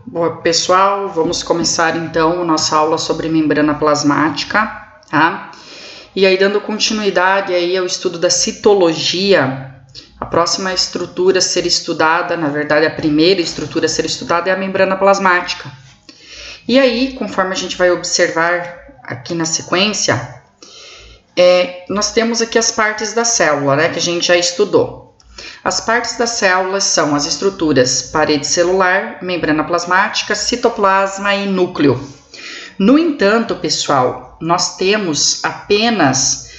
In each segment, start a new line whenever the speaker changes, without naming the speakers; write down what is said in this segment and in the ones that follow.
Bom, pessoal, vamos começar então a nossa aula sobre membrana plasmática, tá? E aí, dando continuidade aí ao estudo da citologia, a próxima estrutura a ser estudada, na verdade a primeira estrutura a ser estudada é a membrana plasmática. E aí, conforme a gente vai observar aqui na sequência, nós temos aqui as partes da célula, né, que a gente já estudou. As partes das células são as estruturas parede celular, membrana plasmática, citoplasma e núcleo. No entanto, pessoal, nós temos apenas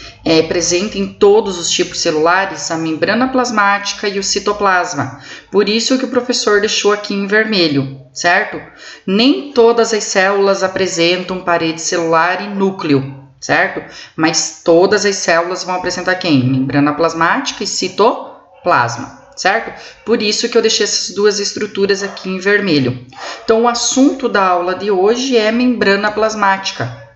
presente em todos os tipos celulares a membrana plasmática e o citoplasma. Por isso que o professor deixou aqui em vermelho, certo? Nem todas as células apresentam parede celular e núcleo, certo? Mas todas as células vão apresentar quem? Membrana plasmática e citoplasma, certo? Por isso que eu deixei essas duas estruturas aqui em vermelho. Então, o assunto da aula de hoje é membrana plasmática.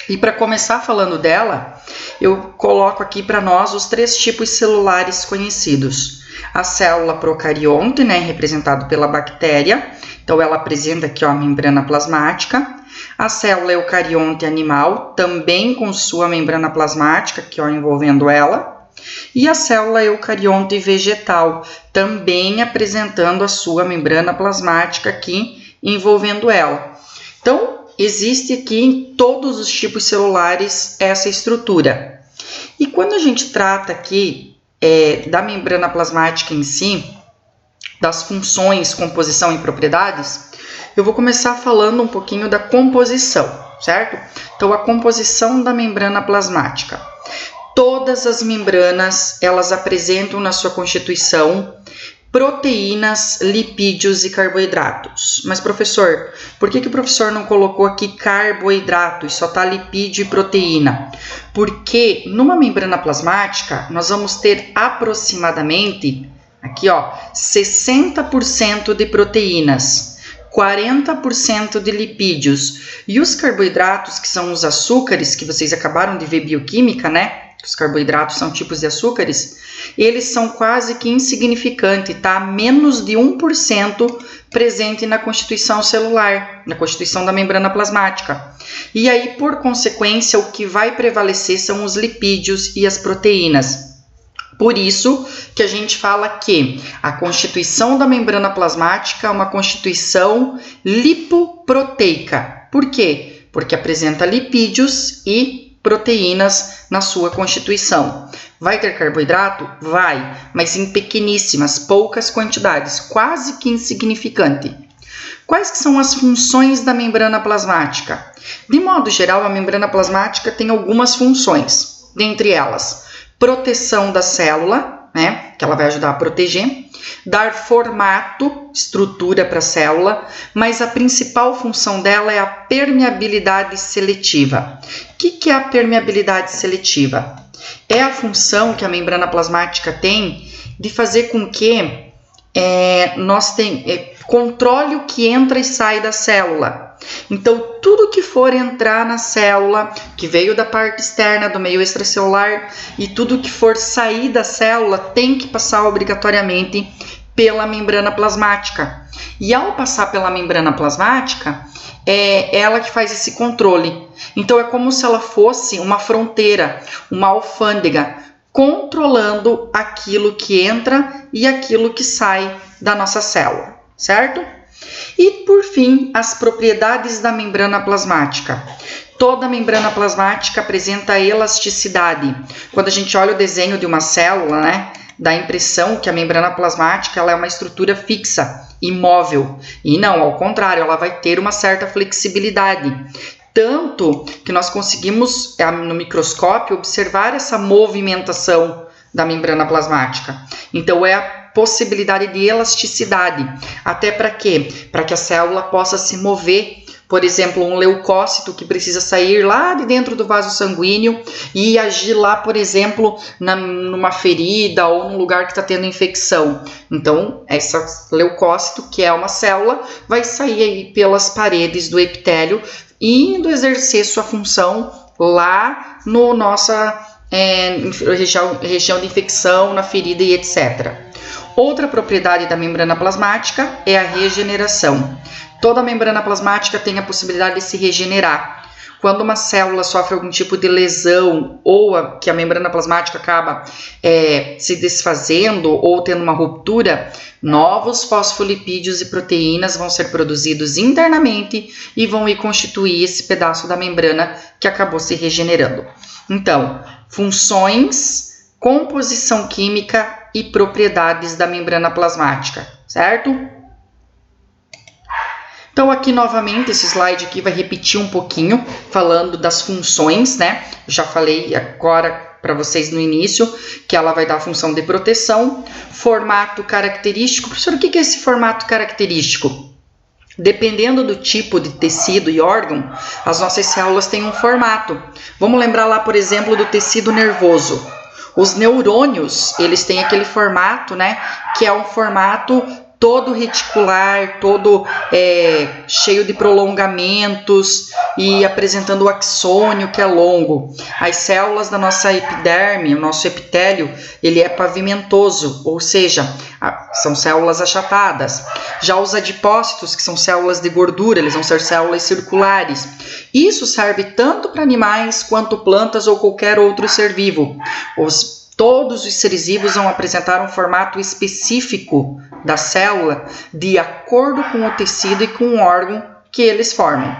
E para começar falando dela, eu coloco aqui para nós os três tipos celulares conhecidos. A célula procarionte, né, representado pela bactéria. Então, ela apresenta aqui ó, a membrana plasmática. A célula eucarionte animal, também com sua membrana plasmática, aqui ó, envolvendo ela. E a célula eucarionte vegetal, também apresentando a sua membrana plasmática aqui, envolvendo ela. Então, existe aqui em todos os tipos celulares essa estrutura. E quando a gente trata aqui da membrana plasmática em si, das funções, composição e propriedades, eu vou começar falando um pouquinho da composição, certo? Então, a composição da membrana plasmática. Todas as membranas, elas apresentam na sua constituição proteínas, lipídios e carboidratos. Mas, professor, por que o professor não colocou aqui carboidrato e só está lipídio e proteína? Porque numa membrana plasmática, nós vamos ter aproximadamente, aqui ó, 60% de proteínas, 40% de lipídios e os carboidratos, que são os açúcares, que vocês acabaram de ver bioquímica, né? Os carboidratos são tipos de açúcares, eles são quase que insignificantes, tá? Menos de 1% presente na constituição celular, na constituição da membrana plasmática. E aí, por consequência, o que vai prevalecer são os lipídios e as proteínas. Por isso que a gente fala que a constituição da membrana plasmática é uma constituição lipoproteica. Por quê? Porque apresenta lipídios e proteínas na sua constituição. Vai ter carboidrato? Vai, mas em pequeníssimas, poucas quantidades, quase que insignificante. Quais que são as funções da membrana plasmática? De modo geral, a membrana plasmática tem algumas funções, dentre elas, proteção da célula, né, que ela vai ajudar a proteger, dar formato, estrutura para a célula, mas a principal função dela é a permeabilidade seletiva. O que é a permeabilidade seletiva? É a função que a membrana plasmática tem de fazer com que controle o que entra e sai da célula. Então, tudo que for entrar na célula, que veio da parte externa do meio extracelular, e tudo que for sair da célula tem que passar obrigatoriamente pela membrana plasmática. E ao passar pela membrana plasmática, é ela que faz esse controle. Então, é como se ela fosse uma fronteira, uma alfândega, controlando aquilo que entra e aquilo que sai da nossa célula, certo? E, por fim, as propriedades da membrana plasmática. Toda membrana plasmática apresenta elasticidade. Quando a gente olha o desenho de uma célula, né, dá a impressão que a membrana plasmática ela é uma estrutura fixa, imóvel. E não, ao contrário, ela vai ter uma certa flexibilidade. Tanto que nós conseguimos, no microscópio, observar essa movimentação da membrana plasmática. Então, é a possibilidade de elasticidade. Até para quê? Para que a célula possa se mover. Por exemplo, um leucócito que precisa sair lá de dentro do vaso sanguíneo e agir lá, por exemplo, numa ferida ou num lugar que está tendo infecção. Então, esse leucócito, que é uma célula, vai sair aí pelas paredes do epitélio, indo exercer sua função lá no nossa região de infecção, na ferida e etc. Outra propriedade da membrana plasmática é a regeneração. Toda membrana plasmática tem a possibilidade de se regenerar. Quando uma célula sofre algum tipo de lesão ou que a membrana plasmática acaba se desfazendo ou tendo uma ruptura, novos fosfolipídios e proteínas vão ser produzidos internamente e vão ir constituir esse pedaço da membrana que acabou se regenerando. Então, funções, composição química e propriedades da membrana plasmática, certo? Então, aqui novamente, esse slide aqui vai repetir um pouquinho, falando das funções, né? Já falei agora para vocês no início, que ela vai dar a função de proteção. Formato característico. Professor, o que é esse formato característico? Dependendo do tipo de tecido e órgão, as nossas células têm um formato. Vamos lembrar lá, por exemplo, do tecido nervoso. Os neurônios, eles têm aquele formato, né? Que é um formato todo reticular, todo cheio de prolongamentos e apresentando o axônio, que é longo. As células da nossa epiderme, o nosso epitélio, ele é pavimentoso, ou seja, são células achatadas. Já os adipócitos, que são células de gordura, eles vão ser células circulares. Isso serve tanto para animais quanto plantas ou qualquer outro ser vivo. Todos os seres vivos vão apresentar um formato específico da célula de acordo com o tecido e com o órgão que eles formam.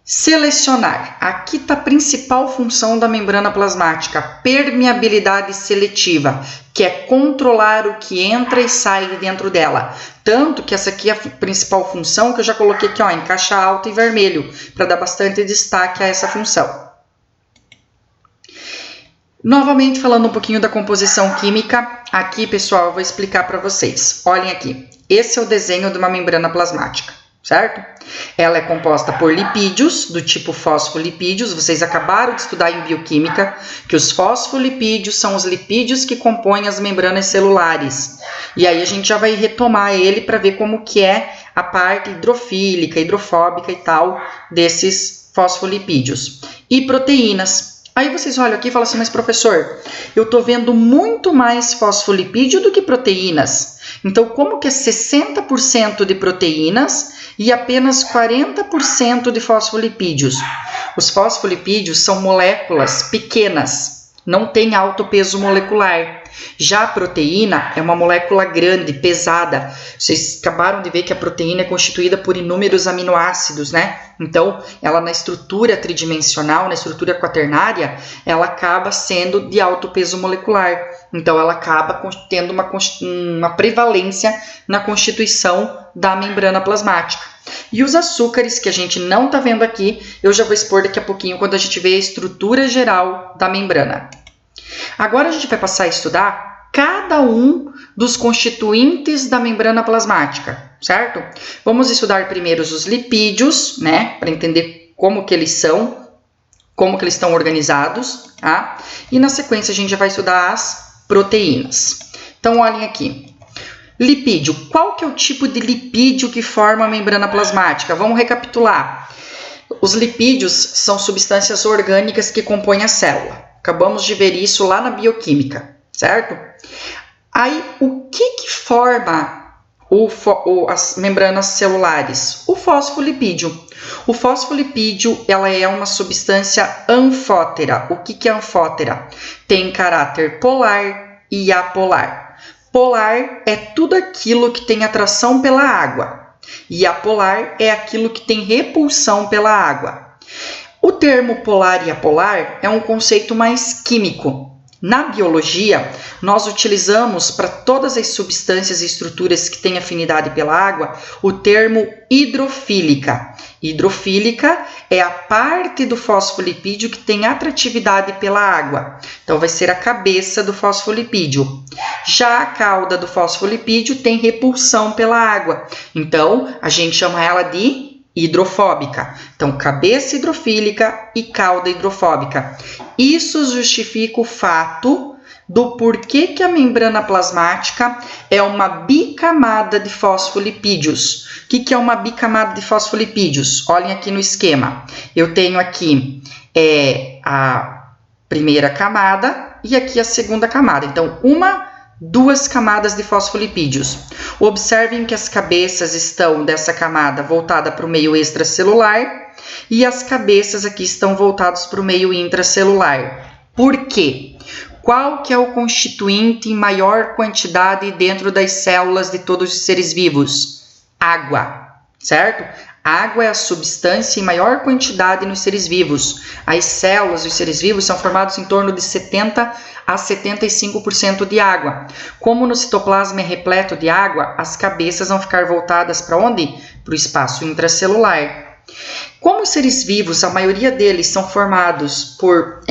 Selecionar. Aqui está a principal função da membrana plasmática, permeabilidade seletiva, que é controlar o que entra e sai de dentro dela. Tanto que essa aqui é a principal função que eu já coloquei aqui, ó, em caixa alta e vermelho, para dar bastante destaque a essa função. Novamente, falando um pouquinho da composição química, aqui, pessoal, eu vou explicar para vocês. Olhem aqui, esse é o desenho de uma membrana plasmática, certo? Ela é composta por lipídios, do tipo fosfolipídios. Vocês acabaram de estudar em bioquímica que os fosfolipídios são os lipídios que compõem as membranas celulares. E aí a gente já vai retomar ele para ver como que é a parte hidrofílica, hidrofóbica e tal desses fosfolipídios. E proteínas. Aí vocês olham aqui e falam assim, mas professor, eu estou vendo muito mais fosfolipídio do que proteínas. Então, como que é 60% de proteínas e apenas 40% de fosfolipídios? Os fosfolipídios são moléculas pequenas, não tem alto peso molecular. Já a proteína é uma molécula grande, pesada. Vocês acabaram de ver que a proteína é constituída por inúmeros aminoácidos, né? Então, ela na estrutura tridimensional, na estrutura quaternária, ela acaba sendo de alto peso molecular. Então, ela acaba tendo uma prevalência na constituição da membrana plasmática. E os açúcares, que a gente não está vendo aqui, eu já vou expor daqui a pouquinho quando a gente vê a estrutura geral da membrana. Agora a gente vai passar a estudar cada um dos constituintes da membrana plasmática, certo? Vamos estudar primeiro os lipídios, né? Para entender como que eles são, como que eles estão organizados, tá? E na sequência a gente já vai estudar as proteínas. Então, olhem aqui. Lipídio. Qual que é o tipo de lipídio que forma a membrana plasmática? Vamos recapitular. Os lipídios são substâncias orgânicas que compõem a célula. Acabamos de ver isso lá na bioquímica, certo? Aí, o que forma as membranas celulares? O fosfolipídio. O fosfolipídio, ela é uma substância anfótera. O que é anfótera? Tem caráter polar e apolar. Polar é tudo aquilo que tem atração pela água. E apolar é aquilo que tem repulsão pela água. O termo polar e apolar é um conceito mais químico. Na biologia, nós utilizamos para todas as substâncias e estruturas que têm afinidade pela água o termo hidrofílica. Hidrofílica é a parte do fosfolipídio que tem atratividade pela água. Então, vai ser a cabeça do fosfolipídio. Já a cauda do fosfolipídio tem repulsão pela água. Então, a gente chama ela de hidrofóbica. Então, cabeça hidrofílica e cauda hidrofóbica. Isso justifica o fato do porquê que a membrana plasmática é uma bicamada de fosfolipídios. O que é uma bicamada de fosfolipídios? Olhem aqui no esquema. Eu tenho aqui a primeira camada e aqui a segunda camada. Então, uma 2 camadas de fosfolipídios. Observem que as cabeças estão dessa camada voltada para o meio extracelular e as cabeças aqui estão voltadas para o meio intracelular. Por quê? Qual que é o constituinte em maior quantidade dentro das células de todos os seres vivos? Água, certo? Água é a substância em maior quantidade nos seres vivos. As células dos seres vivos são formadas em torno de 70 a 75% de água. Como no citoplasma é repleto de água, as cabeças vão ficar voltadas para onde? Para o espaço intracelular. Como os seres vivos, a maioria deles são formados por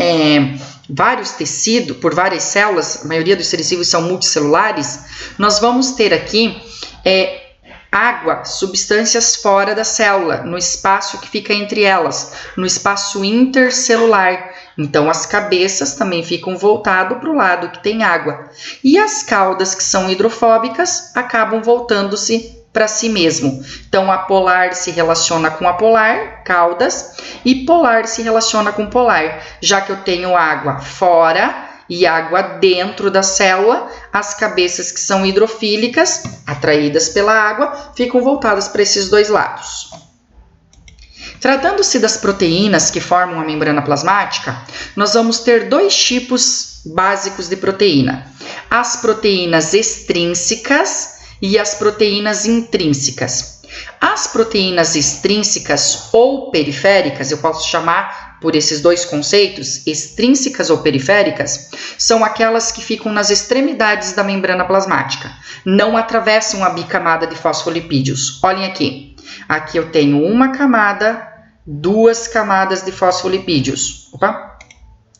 vários tecidos, por várias células, a maioria dos seres vivos são multicelulares, nós vamos ter aqui água, substâncias fora da célula, no espaço que fica entre elas, no espaço intercelular. Então, as cabeças também ficam voltadas para o lado que tem água. E as caudas, que são hidrofóbicas, acabam voltando-se para si mesmo. Então, apolar se relaciona com apolar, caudas, e polar se relaciona com polar. Já que eu tenho água fora e água dentro da célula, as cabeças que são hidrofílicas, atraídas pela água, ficam voltadas para esses dois lados. Tratando-se das proteínas que formam a membrana plasmática, nós vamos ter 2 tipos básicos de proteína. As proteínas extrínsecas e as proteínas intrínsecas. As proteínas extrínsecas ou periféricas, eu posso chamar por esses 2 conceitos, extrínsecas ou periféricas, são aquelas que ficam nas extremidades da membrana plasmática, não atravessam a bicamada de fosfolipídios. Olhem aqui, aqui eu tenho uma camada, 2 camadas de fosfolipídios. Opa,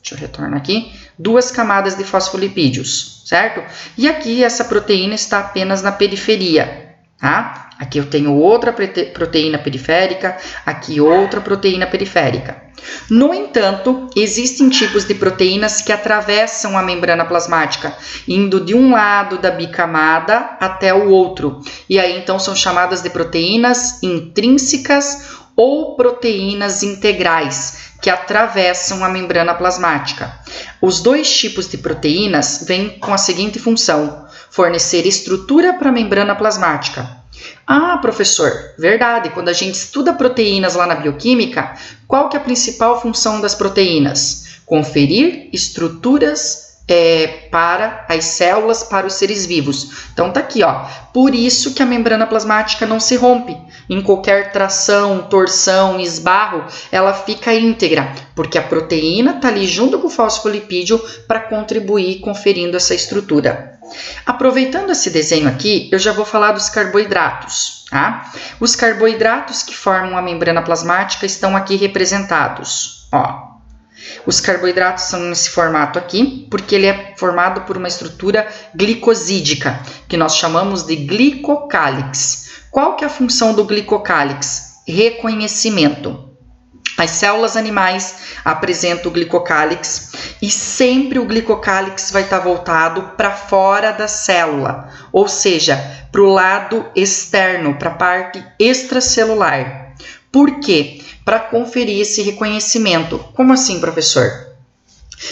deixa eu retornar aqui. 2 camadas de fosfolipídios, certo? E aqui essa proteína está apenas na periferia, tá? Aqui eu tenho outra proteína periférica, aqui outra proteína periférica. No entanto, existem tipos de proteínas que atravessam a membrana plasmática, indo de um lado da bicamada até o outro. E aí, então, são chamadas de proteínas intrínsecas ou proteínas integrais, que atravessam a membrana plasmática. Os 2 tipos de proteínas vêm com a seguinte função: fornecer estrutura para a membrana plasmática. Ah, professor, verdade, quando a gente estuda proteínas lá na bioquímica, qual que é a principal função das proteínas? Conferir estruturas para as células, para os seres vivos. Então tá aqui, ó. Por isso que a membrana plasmática não se rompe. Em qualquer tração, torção, esbarro, ela fica íntegra, porque a proteína tá ali junto com o fosfolipídio para contribuir conferindo essa estrutura. Aproveitando esse desenho aqui, eu já vou falar dos carboidratos, tá? Os carboidratos que formam a membrana plasmática estão aqui representados, ó. Os carboidratos são nesse formato aqui, porque ele é formado por uma estrutura glicosídica, que nós chamamos de glicocálix. Qual que é a função do glicocálix? Reconhecimento. As células animais apresentam o glicocálix e sempre o glicocálix vai estar voltado para fora da célula, ou seja, para o lado externo, para a parte extracelular. Por quê? Para conferir esse reconhecimento. Como assim, professor?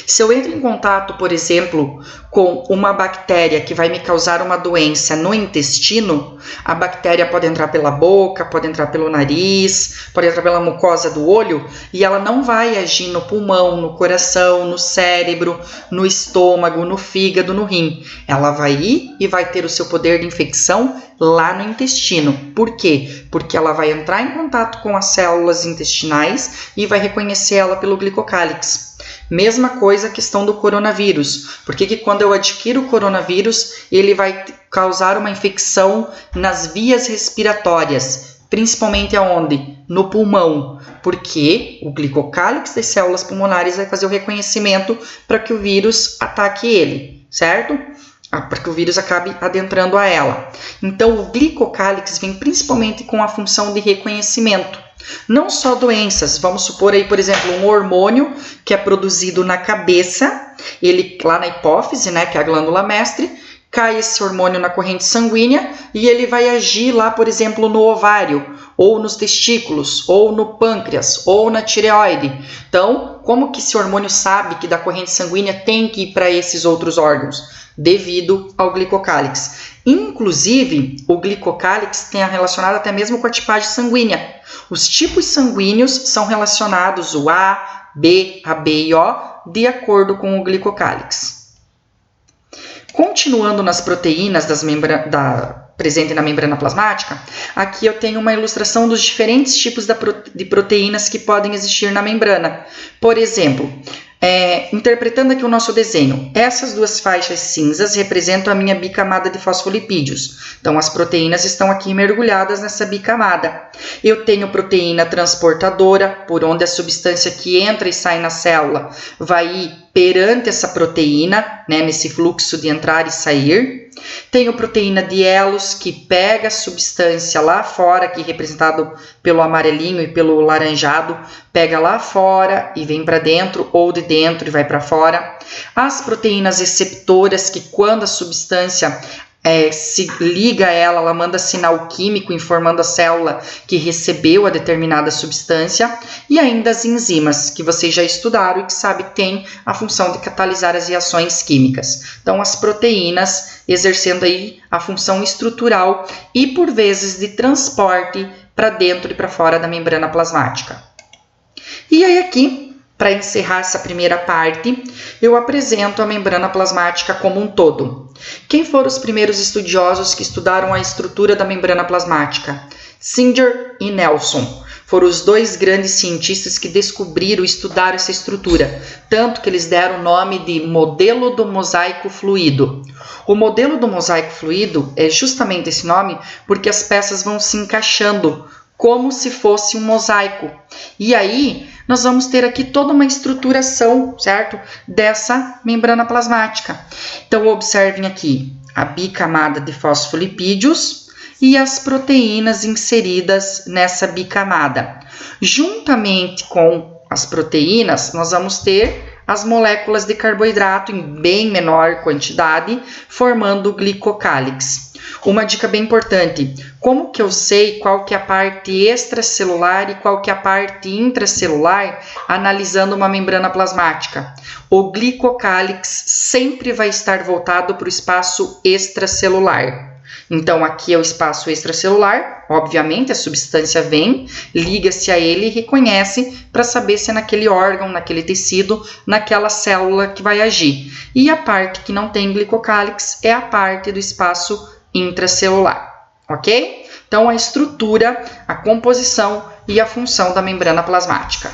Se eu entro em contato, por exemplo, com uma bactéria que vai me causar uma doença no intestino, a bactéria pode entrar pela boca, pode entrar pelo nariz, pode entrar pela mucosa do olho, e ela não vai agir no pulmão, no coração, no cérebro, no estômago, no fígado, no rim. Ela vai ir e vai ter o seu poder de infecção lá no intestino. Por quê? Porque ela vai entrar em contato com as células intestinais e vai reconhecer ela pelo glicocálix. Mesma coisa a questão do coronavírus. Por que quando eu adquiro o coronavírus, ele vai causar uma infecção nas vias respiratórias, principalmente aonde? No pulmão. Porque o glicocálix das células pulmonares vai fazer o reconhecimento para que o vírus ataque ele, certo? Para que o vírus acabe adentrando a ela. Então, o glicocálix vem principalmente com a função de reconhecimento. Não só doenças, vamos supor aí, por exemplo, um hormônio que é produzido na cabeça, ele lá na hipófise, né, que é a glândula mestre, cai esse hormônio na corrente sanguínea e ele vai agir lá, por exemplo, no ovário, ou nos testículos, ou no pâncreas, ou na tireoide. Então, como que esse hormônio sabe que da corrente sanguínea tem que ir para esses outros órgãos? Devido ao glicocálix. Inclusive, o glicocálix tem relacionado até mesmo com a tipagem sanguínea. Os tipos sanguíneos são relacionados, o A, B, AB e O, de acordo com o glicocálix. Continuando nas proteínas presente na membrana plasmática, aqui eu tenho uma ilustração dos diferentes tipos de proteínas que podem existir na membrana. Por exemplo, interpretando aqui o nosso desenho, essas duas faixas cinzas representam a minha bicamada de fosfolipídios. Então, as proteínas estão aqui mergulhadas nessa bicamada. Eu tenho proteína transportadora, por onde a substância que entra e sai na célula vai ir perante essa proteína, né, nesse fluxo de entrar e sair. Tenho proteína de Elos, que pega a substância lá fora, aqui representado pelo amarelinho e pelo laranjado, pega lá fora e vem para dentro, ou de dentro e vai para fora. As proteínas receptoras, que quando a substância se liga a ela, ela manda sinal químico informando a célula que recebeu a determinada substância, e ainda as enzimas, que vocês já estudaram e que sabem que tem a função de catalisar as reações químicas. Então, as proteínas exercendo aí a função estrutural e, por vezes, de transporte para dentro e para fora da membrana plasmática. E aí aqui, para encerrar essa primeira parte, eu apresento a membrana plasmática como um todo. Quem foram os primeiros estudiosos que estudaram a estrutura da membrana plasmática? Singer e Nelson. Foram os dois grandes cientistas que descobriram e estudaram essa estrutura, tanto que eles deram o nome de modelo do mosaico fluido. O modelo do mosaico fluido é justamente esse nome porque as peças vão se encaixando como se fosse um mosaico. E aí, nós vamos ter aqui toda uma estruturação, certo? Dessa membrana plasmática. Então, observem aqui a bicamada de fosfolipídios e as proteínas inseridas nessa bicamada. Juntamente com as proteínas, nós vamos ter as moléculas de carboidrato em bem menor quantidade, formando o glicocálix. Uma dica bem importante, como que eu sei qual que é a parte extracelular e qual que é a parte intracelular analisando uma membrana plasmática? O glicocálix sempre vai estar voltado para o espaço extracelular. Então, aqui é o espaço extracelular, obviamente a substância vem, liga-se a ele e reconhece para saber se é naquele órgão, naquele tecido, naquela célula que vai agir. E a parte que não tem glicocálix é a parte do espaço intracelular, ok? Então, a estrutura, a composição e a função da membrana plasmática.